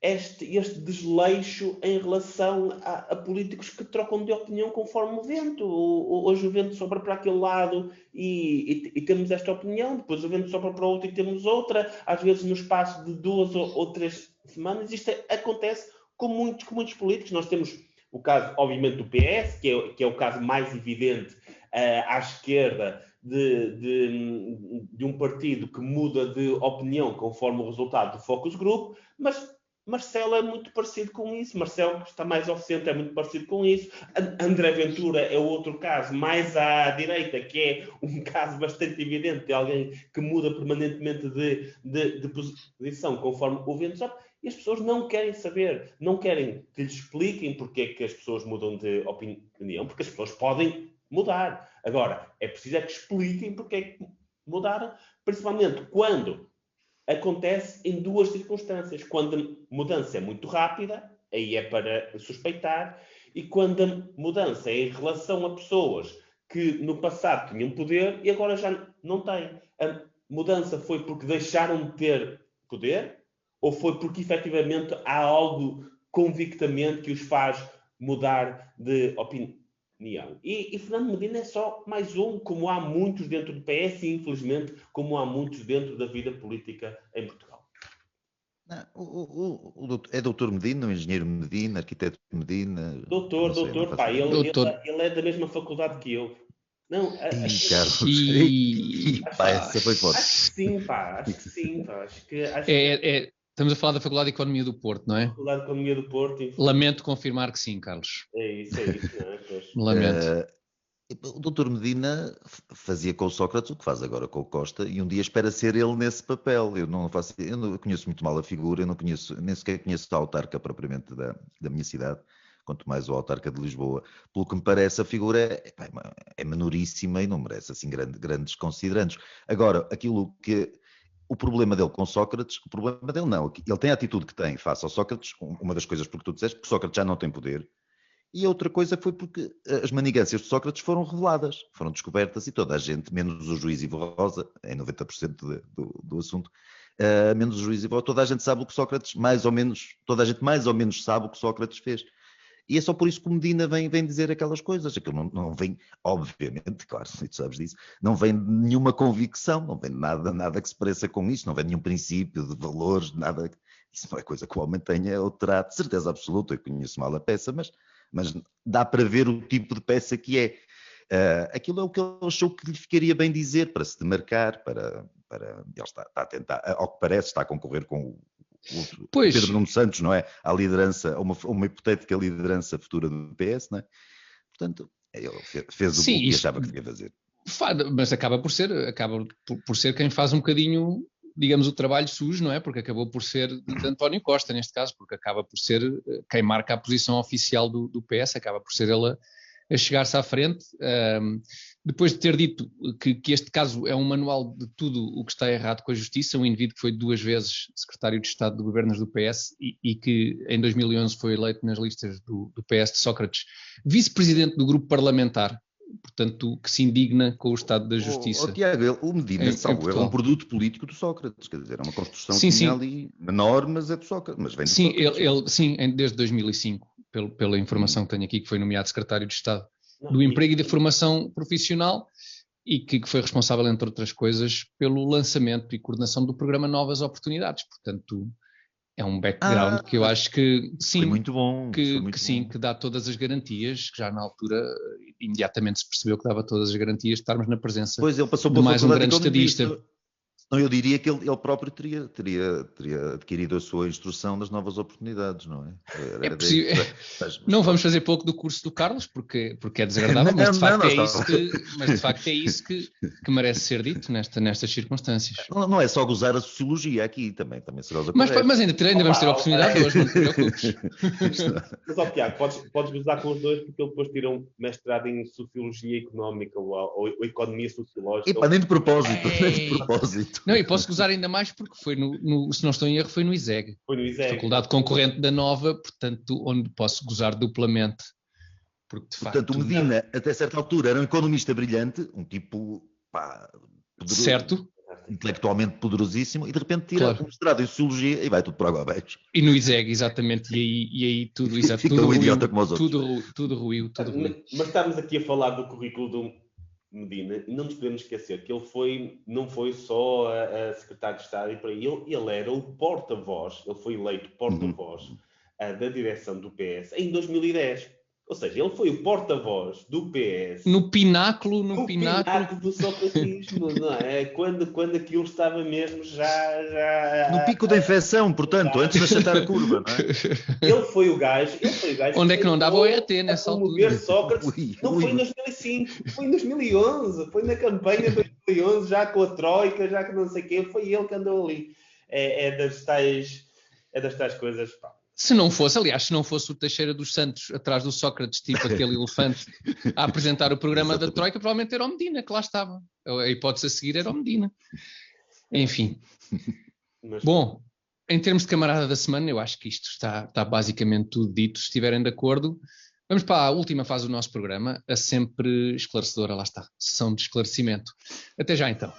este desleixo em relação a políticos que trocam de opinião conforme o vento. Hoje o vento sopra para aquele lado e temos esta opinião, depois o vento sopra para o outro e temos outra, às vezes no espaço de 2 ou 3 semanas. Isto acontece com muitos políticos. Nós temos o caso, obviamente, do PS, que é o caso mais evidente à esquerda de um partido que muda de opinião conforme o resultado do focus group, mas Marcelo é muito parecido com isso. Marcelo, que está mais ao centro, é muito parecido com isso. André Ventura é outro caso, mais à direita, que é um caso bastante evidente de alguém que muda permanentemente de posição conforme o vento sopra. E as pessoas não querem saber, não querem que lhes expliquem porque é que as pessoas mudam de opinião, porque as pessoas podem mudar. Agora, é preciso que expliquem porque é que mudaram, principalmente quando acontece em duas circunstâncias. Quando a mudança é muito rápida, aí é para suspeitar, e quando a mudança é em relação a pessoas que no passado tinham poder e agora já não têm. A mudança foi porque deixaram de ter poder ou foi porque efetivamente há algo convictamente que os faz mudar de opinião? E Fernando Medina é só mais um, como há muitos dentro do PS e, infelizmente, como há muitos dentro da vida política em Portugal. Não, é doutor Medina, o engenheiro Medina, arquiteto Medina? Doutor, pá, ele é da mesma faculdade que eu. Não, Carlos, pá, essa foi forte. Acho que sim, pá. Estamos a falar da Faculdade de Economia do Porto, não é? Faculdade de Economia do Porto. Lamento confirmar que sim, Carlos. É isso, não é? Pois. Lamento. O doutor Medina fazia com o Sócrates o que faz agora com o Costa e um dia espera ser ele nesse papel. Eu não conheço muito mal a figura, eu não conheço, nem sequer conheço a autarca propriamente da minha cidade, quanto mais o autarca de Lisboa. Pelo que me parece, a figura é menoríssima e não merece assim grandes considerandos. Agora, o problema dele com Sócrates, o problema dele não, ele tem a atitude que tem face ao Sócrates, uma das coisas porque tu disseste, porque Sócrates já não tem poder, e a outra coisa foi porque as manigâncias de Sócrates foram reveladas, foram descobertas e toda a gente, menos o juiz Ivo Rosa, em 90% do assunto, menos o juiz Ivo Rosa, toda a gente sabe o que Sócrates, toda a gente mais ou menos sabe o que Sócrates fez. E é só por isso que o Medina vem dizer aquelas coisas. Aquilo não vem, obviamente, claro, tu sabes disso, não vem de nenhuma convicção, não vem de nada que se pareça com isso, não vem de nenhum princípio, de valores, nada. Isso não é coisa que o homem tenha ou terá de certeza absoluta. Eu conheço mal a peça, mas dá para ver o tipo de peça que é. Aquilo é o que ele achou que lhe ficaria bem dizer, para se demarcar, para ele está a tentar, ao que parece, está a concorrer com o Pedro Nuno Santos, não é? À liderança, uma hipotética liderança futura do PS, não é? Portanto, ele fez o que achava que devia fazer. Mas acaba por ser quem faz um bocadinho, digamos, o trabalho sujo, não é? Porque acabou por ser de António Costa, neste caso, porque acaba por ser quem marca a posição oficial do PS, acaba por ser ele a chegar-se à frente. Depois de ter dito que este caso é um manual de tudo o que está errado com a justiça, um indivíduo que foi 2 vezes secretário de Estado de Governos do PS e que em 2011 foi eleito nas listas do PS de Sócrates, vice-presidente do grupo parlamentar, portanto, que se indigna com o estado da justiça. Tiago, o Medina é um produto político do Sócrates, quer dizer, é uma construção que tinha ali menor, mas é do Sócrates, mas vem do Sócrates. Desde 2005, pela informação que tenho aqui, que foi nomeado secretário de Estado do Emprego e da Formação Profissional e que foi responsável, entre outras coisas, pelo lançamento e coordenação do programa Novas Oportunidades. Portanto, é um background que eu acho que sim, foi muito bom, que dá todas as garantias, que já na altura imediatamente se percebeu que dava todas as garantias de estarmos na presença de mais um grande estadista. Não, eu diria que ele próprio teria adquirido a sua instrução das novas oportunidades, não é? É possível. Não vamos fazer pouco do curso do Carlos, porque é desagradável, mas de facto é isso que merece ser dito nestas circunstâncias. Não é só gozar a sociologia aqui, também se goza. Mas ainda vamos ter a oportunidade hoje, não te preocupes. Mas, Tiago, podes gozar com os dois, porque ele depois tira um mestrado em Sociologia Económica ou Economia Sociológica. Nem de propósito. Não, e posso gozar ainda mais porque foi se não estou em erro, foi no ISEG. Foi no ISEG. Faculdade concorrente da Nova, portanto, onde posso gozar duplamente. Porque, de portanto, facto, o Medina, até certa altura, era um economista brilhante, um tipo, poderoso, certo, intelectualmente poderosíssimo, e de repente tira um mestrado em Sociologia e vai tudo para água abaixo. E no ISEG, exatamente, e aí tudo, exato, fica um idiota como os outros. Tudo ruiu. Mas estamos aqui a falar do currículo do Medina, e não nos podemos esquecer que ele não foi só a secretário de Estado, e por aí ele era o porta-voz, ele foi eleito porta-voz da direção do PS em 2010. Ou seja, ele foi o porta-voz do PS no pináculo do socratismo, não é? Quando aquilo estava mesmo já... No pico da infecção, portanto, antes de acertar a curva, não é? Ele foi o gajo Onde é que não dava o ET nessa altura? Sócrates. Não foi em 2005, foi em 2011, foi na campanha de 2011, já com a Troika, já que não sei o quê, foi ele que andou ali. É das tais coisas, pá. Se não fosse o Teixeira dos Santos atrás do Sócrates, tipo aquele elefante, a apresentar o programa da Troika, provavelmente era o Medina, que lá estava. A hipótese a seguir era o Medina. Enfim. Bom, em termos de camarada da semana, eu acho que isto está basicamente tudo dito. Se estiverem de acordo, vamos para a última fase do nosso programa, a sempre esclarecedora, lá está, sessão de esclarecimento. Até já então.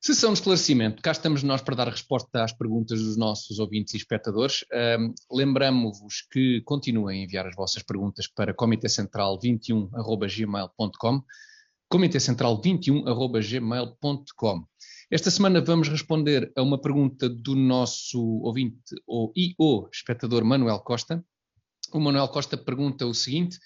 Sessão de esclarecimento. Cá estamos nós para dar resposta às perguntas dos nossos ouvintes e espectadores. Lembramo-vos que continuem a enviar as vossas perguntas para comitecentral21@gmail.com, comitecentral21@gmail.com. Esta semana vamos responder a uma pergunta do nosso ouvinte ou espectador Manuel Costa. O Manuel Costa pergunta o seguinte: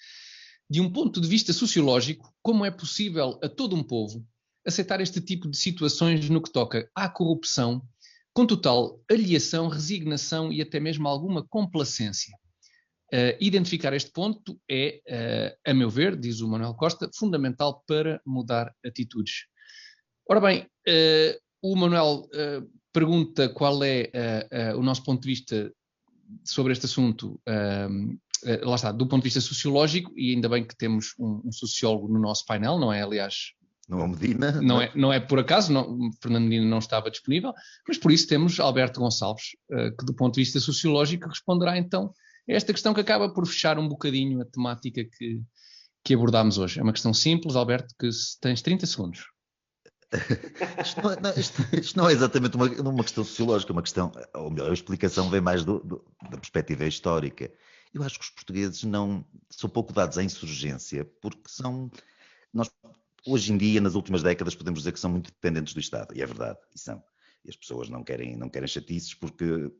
de um ponto de vista sociológico, como é possível a todo um povo aceitar este tipo de situações no que toca à corrupção, com total alienação, resignação e até mesmo alguma complacência? Identificar este ponto é, a meu ver, diz o Manuel Costa, fundamental para mudar atitudes. Ora bem, o Manuel pergunta qual é o nosso ponto de vista sobre este assunto, lá está, do ponto de vista sociológico, e ainda bem que temos um sociólogo no nosso painel, não é? Aliás, não é o Medina. Não é por acaso, Fernando Medina não estava disponível, mas por isso temos Alberto Gonçalves, que do ponto de vista sociológico responderá então a esta questão que acaba por fechar um bocadinho a temática que abordámos hoje. É uma questão simples, Alberto, que tens 30 segundos. Isto não é exatamente uma questão sociológica, uma questão, ou melhor, a explicação vem mais da perspectiva histórica. Eu acho que os portugueses são pouco dados à insurgência, porque nós, hoje em dia, nas últimas décadas, podemos dizer que são muito dependentes do Estado, e é verdade, e são. E as pessoas não querem chatices porque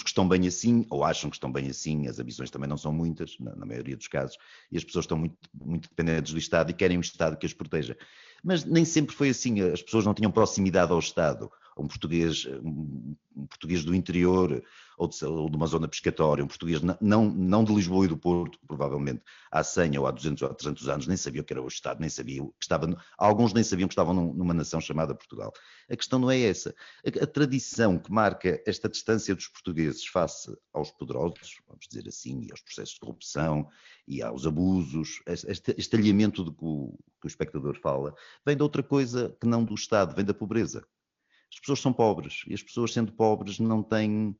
estão bem assim, ou acham que estão bem assim, as ambições também não são muitas, na maioria dos casos, e as pessoas estão muito, muito dependentes do Estado e querem um Estado que as proteja. Mas nem sempre foi assim, as pessoas não tinham proximidade ao Estado. Um português do interior ou de uma zona pescatória, um português não de Lisboa e do Porto, provavelmente há 100 ou há 200 ou há 300 anos, nem sabia o que era o Estado, nem sabia que estava, alguns nem sabiam que estavam numa nação chamada Portugal. A questão não é essa. A tradição que marca esta distância dos portugueses face aos poderosos, vamos dizer assim, e aos processos de corrupção e aos abusos, este alinhamento de que o espectador fala, vem de outra coisa que não do Estado, vem da pobreza. As pessoas são pobres e as pessoas, sendo pobres, não têm.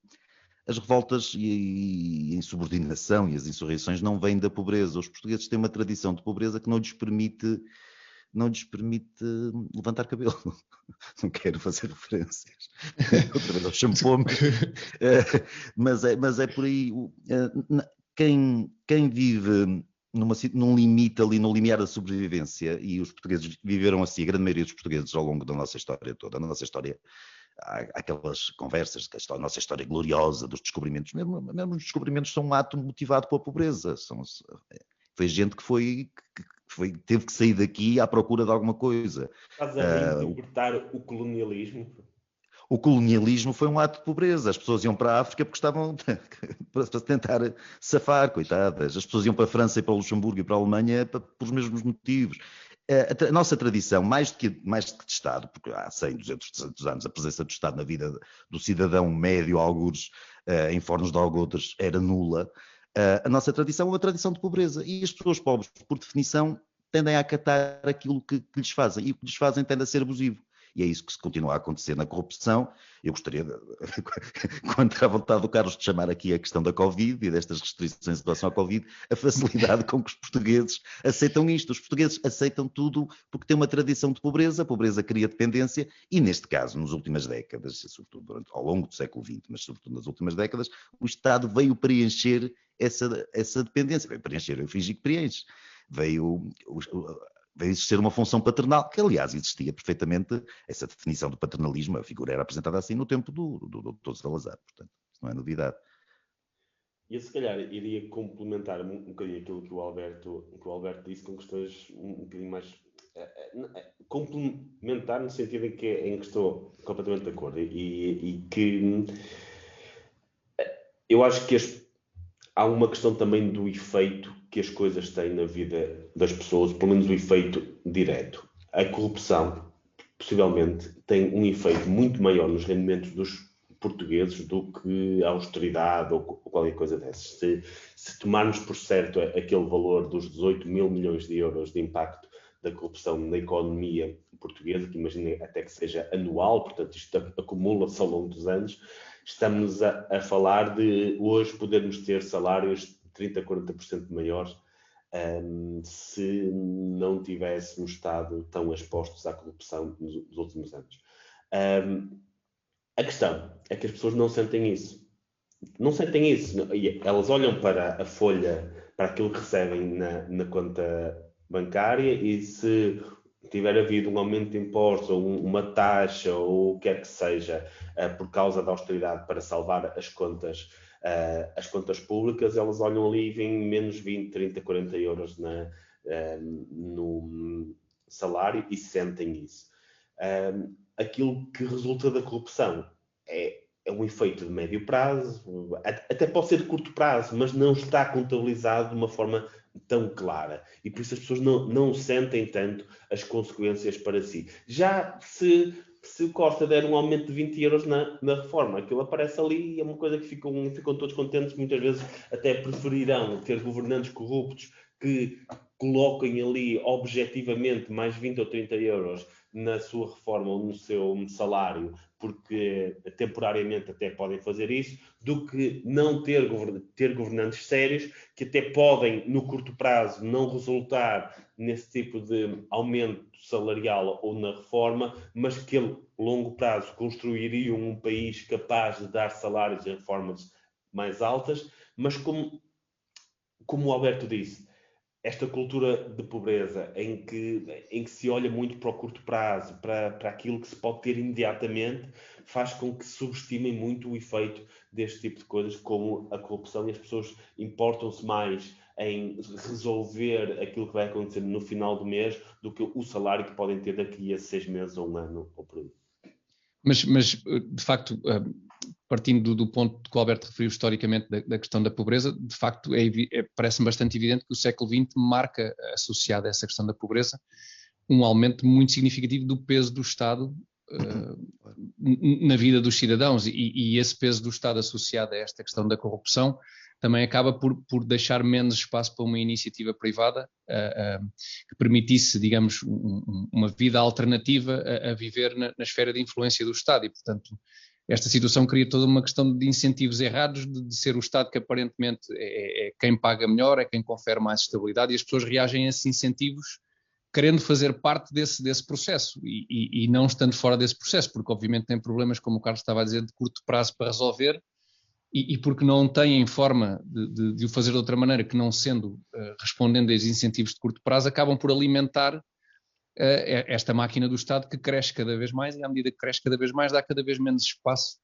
As revoltas e a insubordinação e as insurreições não vêm da pobreza. Os portugueses têm uma tradição de pobreza que não lhes permite levantar cabelo. Não quero fazer referências outra vez ao shampoo, mas é por aí. Quem vive num limite ali, no limiar da sobrevivência, e os portugueses viveram assim, a grande maioria dos portugueses ao longo da nossa história toda. Na nossa história há aquelas conversas, a nossa história gloriosa dos descobrimentos, mesmo os descobrimentos são um ato motivado pela pobreza. Foi gente que teve que sair daqui à procura de alguma coisa. Estás a reinterpretar o colonialismo? O colonialismo foi um ato de pobreza. As pessoas iam para a África porque estavam para tentar safar, coitadas. As pessoas iam para a França e para o Luxemburgo e para a Alemanha por os mesmos motivos. A nossa tradição, mais do que de Estado, porque há 100, 200, 300 anos a presença do Estado na vida do cidadão médio, algures, em fornos de algodoes, era nula. A nossa tradição é uma tradição de pobreza. E as pessoas pobres, por definição, tendem a acatar aquilo que lhes fazem. E o que lhes fazem tende a ser abusivo. E é isso que se continua a acontecer na corrupção. Eu gostaria, quando à vontade do Carlos, de chamar aqui a questão da Covid e destas restrições em relação à Covid, a facilidade com que os portugueses aceitam isto. Os portugueses aceitam tudo porque têm uma tradição de pobreza, a pobreza cria dependência e, neste caso, nas últimas décadas, sobretudo ao longo do século XX, mas sobretudo nas últimas décadas, o Estado veio preencher essa dependência, veio preencher, eu fingi que preenche, veio existir uma função paternal, que aliás existia perfeitamente, essa definição do paternalismo, a figura era apresentada assim no tempo do Dr. Salazar, portanto, não é novidade. E eu, se calhar, iria complementar um bocadinho aquilo que o Alberto disse, com questões um bocadinho mais... complementar no sentido em que estou completamente de acordo. E que eu acho que há uma questão também do efeito que as coisas têm na vida das pessoas, pelo menos o efeito direto. A corrupção, possivelmente, tem um efeito muito maior nos rendimentos dos portugueses do que a austeridade ou qualquer coisa dessas. Se tomarmos por certo aquele valor dos 18 mil milhões de euros de impacto da corrupção na economia portuguesa, que imaginem até que seja anual, portanto isto acumula-se ao longo dos anos, estamos a falar de hoje podermos ter salários 30% a 40% maiores se não tivéssemos estado tão expostos à corrupção nos últimos anos. A questão é que as pessoas não sentem isso. Não sentem isso. Elas olham para a folha, para aquilo que recebem na conta bancária e se tiver havido um aumento de impostos ou uma taxa ou o que quer que seja por causa da austeridade para salvar as contas públicas, elas olham ali e veem menos 20, 30, 40 euros no salário e sentem isso. Aquilo que resulta da corrupção é um efeito de médio prazo, até pode ser de curto prazo, mas não está contabilizado de uma forma tão clara. E por isso as pessoas não sentem tanto as consequências para si. Já se o Costa der um aumento de 20 euros na reforma, aquilo aparece ali e é uma coisa que ficam todos contentes, muitas vezes até preferirão ter governantes corruptos que coloquem ali objetivamente mais 20 ou 30 euros na sua reforma ou no seu salário, porque temporariamente até podem fazer isso, do que não ter governantes sérios que até podem, no curto prazo, não resultar nesse tipo de aumento salarial ou na reforma, mas que a longo prazo construiriam um país capaz de dar salários e reformas mais altas, mas como o Alberto disse, esta cultura de pobreza em que se olha muito para o curto prazo, para aquilo que se pode ter imediatamente, faz com que se subestimem muito o efeito deste tipo de coisas, como a corrupção, e as pessoas importam-se mais em resolver aquilo que vai acontecer no final do mês do que o salário que podem ter daqui a 6 meses ou um ano ou por aí. Mas de facto, partindo do ponto que o Alberto referiu historicamente da questão da pobreza, de facto parece-me bastante evidente que o século XX marca, associado a essa questão da pobreza, um aumento muito significativo do peso do Estado na vida dos cidadãos, e esse peso do Estado associado a esta questão da corrupção também acaba por deixar menos espaço para uma iniciativa privada que permitisse, digamos, uma vida alternativa a viver na esfera de influência do Estado. E, portanto, esta situação cria toda uma questão de incentivos errados, de ser o Estado que aparentemente é quem paga melhor, é quem confere mais estabilidade, e as pessoas reagem a esses incentivos querendo fazer parte desse processo e não estando fora desse processo, porque obviamente tem problemas, como o Carlos estava a dizer, de curto prazo para resolver, e porque não têm forma de o fazer de outra maneira, que não sendo respondendo a esses incentivos de curto prazo, acabam por alimentar esta máquina do Estado que cresce cada vez mais, e à medida que cresce cada vez mais, dá cada vez menos espaço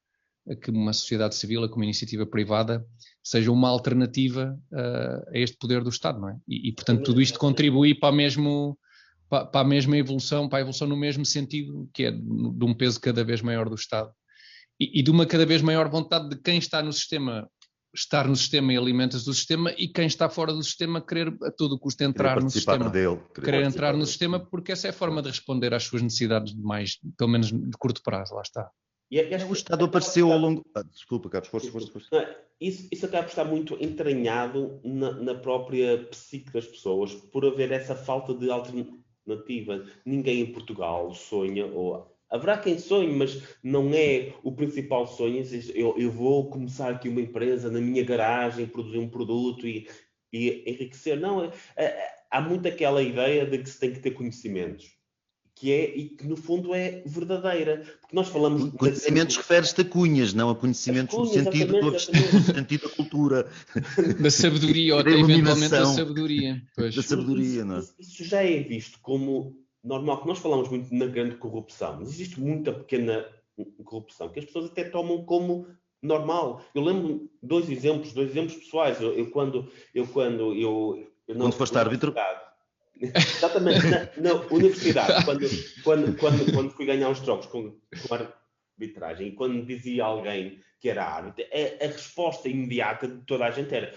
a que uma sociedade civil, a que uma iniciativa privada seja uma alternativa a este poder do Estado, não é? E portanto tudo isto contribui para a mesma evolução, para a evolução no mesmo sentido, que é de um peso cada vez maior do Estado e de uma cada vez maior vontade de quem está no sistema estar no sistema e alimenta-se do sistema, e quem está fora do sistema querer a todo custo entrar no sistema. Querer entrar no sistema, porque essa é a forma de responder às suas necessidades de mais, pelo menos de curto prazo, lá está. O Estado apareceu ao longo... Desculpa, Carlos, força. Isso acaba por estar muito entranhado na própria psique das pessoas, por haver essa falta de alternativa. Ninguém em Portugal sonha, ou haverá quem sonhe, mas não é o principal sonho. Eu vou começar aqui uma empresa na minha garagem, produzir um produto e enriquecer. Não, há muito aquela ideia de que se tem que ter conhecimentos. E que no fundo é verdadeira, porque nós falamos... Conhecimentos refere-se a cunhas, não a conhecimentos no sentido da cultura. Da sabedoria, ou até eventualmente da sabedoria. Pois. Da sabedoria, não é? Isso já é visto como normal, que nós falamos muito na grande corrupção, mas existe muita pequena corrupção, que as pessoas até tomam como normal. Eu lembro dois exemplos pessoais. Quando foste árbitro? Exatamente, na universidade, quando fui ganhar uns trocos com arbitragem, e quando dizia alguém que era árbitro, a resposta imediata de toda a gente era: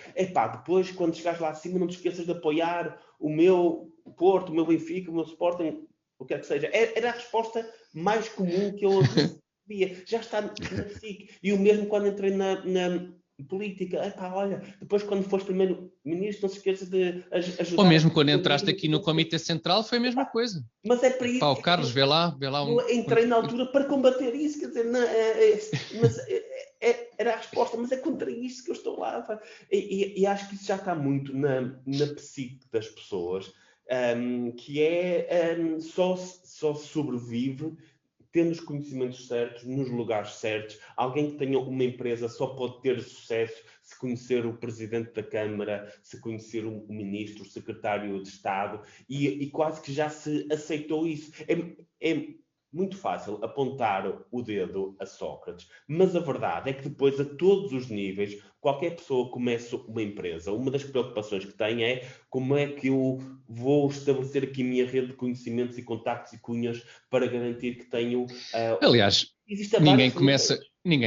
depois quando chegares lá acima não te esqueças de apoiar o meu Porto, o meu Benfica, o meu Sporting, o que é que seja. Era a resposta mais comum que eu recebia. Já está na psique. E o mesmo quando entrei na política. Olha, depois quando foste primeiro-ministro não se esqueça de ajudar. Ou mesmo quando entraste aqui no Comitê Central foi a mesma coisa. Mas é para isso. O Carlos, vê lá eu entrei na altura para combater isso, quer dizer, era a resposta, mas é contra isso que eu estou lá. E acho que isso já está muito na psique das pessoas, que só sobrevive tendo os conhecimentos certos, nos lugares certos. Alguém que tenha uma empresa só pode ter sucesso se conhecer o Presidente da Câmara, se conhecer o Ministro, o Secretário de Estado, e quase que já se aceitou isso. É muito fácil apontar o dedo a Sócrates, mas a verdade é que depois, a todos os níveis, qualquer pessoa começa uma empresa, uma das preocupações que tem é como é que eu vou estabelecer aqui a minha rede de conhecimentos e contactos e cunhas para garantir que tenho... Aliás, ninguém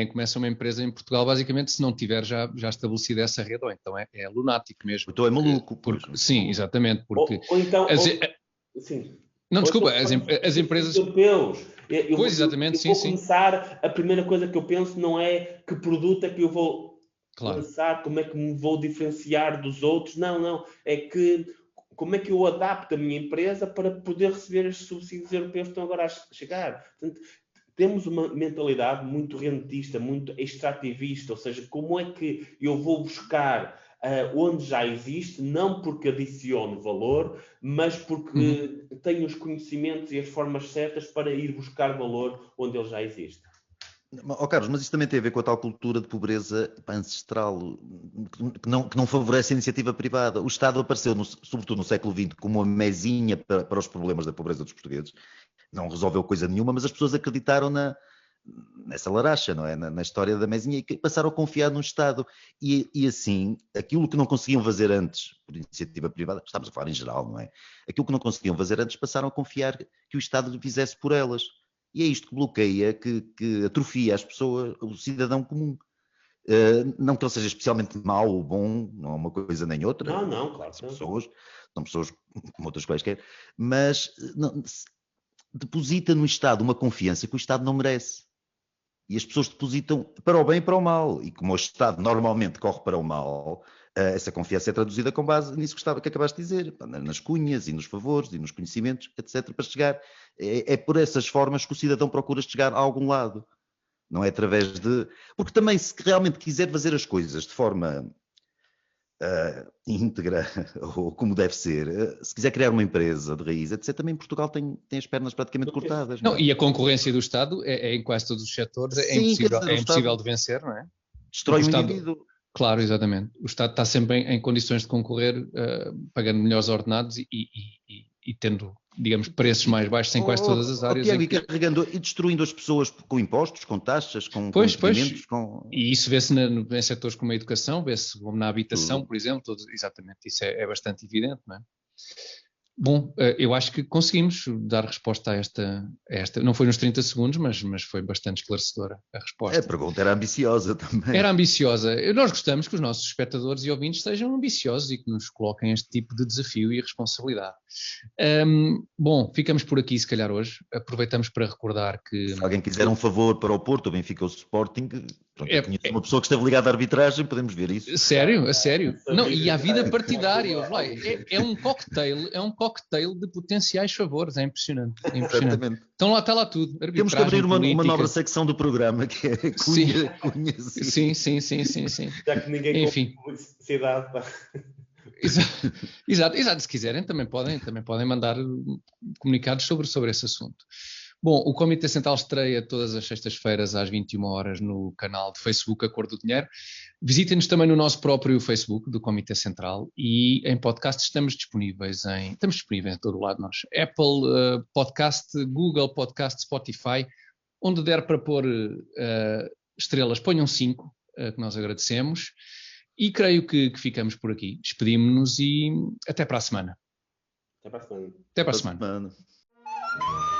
começa uma empresa em Portugal, basicamente, se não tiver já estabelecida essa rede, ou então é lunático mesmo. Então é maluco. Sim, exatamente. Porque sim. Não, desculpa, as empresas... europeus. Pois, exatamente, sim. Começar, a primeira coisa que eu penso não é que produto é que eu vou lançar, como é que me vou diferenciar dos outros, não. É que como é que eu adapto a minha empresa para poder receber estes subsídios europeus que estão agora a chegar. Portanto, temos uma mentalidade muito rentista, muito extrativista, ou seja, como é que eu vou buscar onde já existe, não porque adicione valor, mas porque tenho os conhecimentos e as formas certas para ir buscar valor onde ele já existe. Carlos, mas isso também tem a ver com a tal cultura de pobreza ancestral, que não favorece a iniciativa privada. O Estado apareceu, sobretudo no século XX, como uma mesinha para os problemas da pobreza dos portugueses. Não resolveu coisa nenhuma, mas as pessoas acreditaram nessa laracha, não é? Na história da mesinha, e passaram a confiar no Estado. E assim, aquilo que não conseguiam fazer antes, por iniciativa privada, estamos a falar em geral, não é? Aquilo que não conseguiam fazer antes, passaram a confiar que o Estado fizesse por elas. E é isto que bloqueia, que atrofia as pessoas, o cidadão comum. Não que ele seja especialmente mau ou bom, não é uma coisa nem outra. Não, claro. São pessoas como outras quaisquer, mas deposita no Estado uma confiança que o Estado não merece. E as pessoas depositam para o bem e para o mal. E como o Estado normalmente corre para o mal, essa confiança é traduzida com base nisso que acabaste de dizer, nas cunhas e nos favores e nos conhecimentos, etc., para chegar. É por essas formas que o cidadão procura chegar a algum lado. Não é através de... Porque também, se realmente quiser fazer as coisas de forma íntegra, ou como deve ser, se quiser criar uma empresa de raiz, etc., também Portugal tem as pernas praticamente cortadas. Não, e a concorrência do Estado é em quase todos os setores, Sim, é impossível de vencer, não é? Destrói o indivíduo. Claro, exatamente. O Estado está sempre em condições de concorrer, pagando melhores ordenados e tendo, digamos, preços mais baixos em quase todas as áreas. E carregando e destruindo as pessoas com impostos, com taxas, com investimentos. E isso vê-se em setores como a educação, vê-se como na habitação, por exemplo. Exatamente, isso é bastante evidente, não é? Bom, eu acho que conseguimos dar resposta a esta. Não foi nos 30 segundos, mas foi bastante esclarecedora a resposta. A pergunta era ambiciosa também. Era ambiciosa. Nós gostamos que os nossos espectadores e ouvintes sejam ambiciosos e que nos coloquem este tipo de desafio e responsabilidade. Bom, ficamos por aqui se calhar hoje. Aproveitamos para recordar que... Se alguém quiser um favor para o Porto, o Benfica ou o Sporting... uma pessoa que esteve ligada à arbitragem, podemos ver isso. Sério? A sério? Não, e a vida partidária, é um cocktail de potenciais favores, é impressionante. Exatamente. Então está lá tudo. Temos que abrir uma nova secção do programa, que é cunhas. Sim. Já que ninguém Enfim. com publicidade, pá. Exato, se quiserem também podem mandar comunicados sobre esse assunto. Bom, o Comitê Central estreia todas as sextas-feiras às 21 horas no canal de Facebook A Cor do Dinheiro. Visitem-nos também no nosso próprio Facebook do Comitê Central e em podcast estamos disponíveis em todo o lado nós. Apple Podcast, Google Podcast, Spotify, onde der para pôr estrelas, ponham 5, que nós agradecemos. E creio que ficamos por aqui. Despedimos-nos e até para a semana. Até para a semana. Até para a semana.